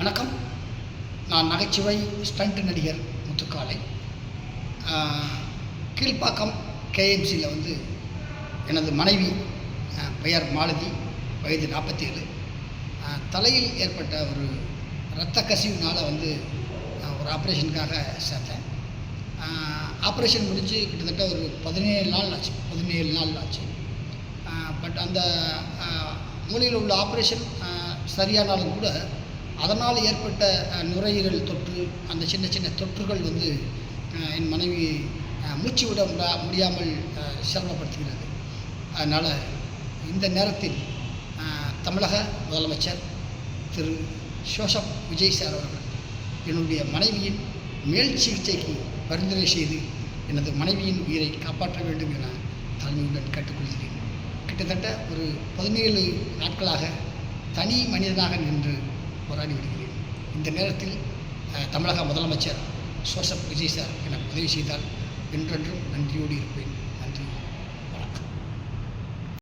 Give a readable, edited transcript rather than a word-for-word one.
வணக்கம். நான் நகைச்சுவை ஸ்டண்ட் நடிகர் முத்துக்காலை. கீழ்ப்பாக்கம் கேஎம்சியில் எனது மனைவி பெயர் மாலதி, வயது 47. தலையில் ஏற்பட்ட ஒரு இரத்த கசிவுனால் ஒரு ஆப்ரேஷனுக்காக சேர்த்தேன். ஆப்ரேஷன் முடித்து கிட்டத்தட்ட ஒரு 17 நாள் ஆச்சு. பட் அந்த மூலையில் உள்ள ஆப்ரேஷன் சரியானாலும் கூட அதனால் ஏற்பட்ட நுரையீரல் தொற்று, அந்த சின்ன சின்ன தொற்றுகள் என் மனைவி மூச்சு விட முடியாமல் சிரமப்படுத்துகிறது. அதனால் இந்த நேரத்தில் தமிழக முதலமைச்சர் திரு ஜோசப் விஜய் சார் அவர்கள் என்னுடைய மனைவியின் மேல் சிகிச்சைக்கு பரிந்துரை செய்து எனது மனைவியின் உயிரை காப்பாற்ற வேண்டும் என தாழ்மையுடன் கேட்டுக்கொள்கிறேன். கிட்டத்தட்ட ஒரு 17 நாட்களாக தனி மனிதனாக நின்று போராடி வருகிறேன். இந்த நேரத்தில் தமிழக முதலமைச்சர் ஜோசப் விஜய் சார் எனக்கு உதவி செய்தால் என்றென்றும் நன்றியோடு இருப்பேன்.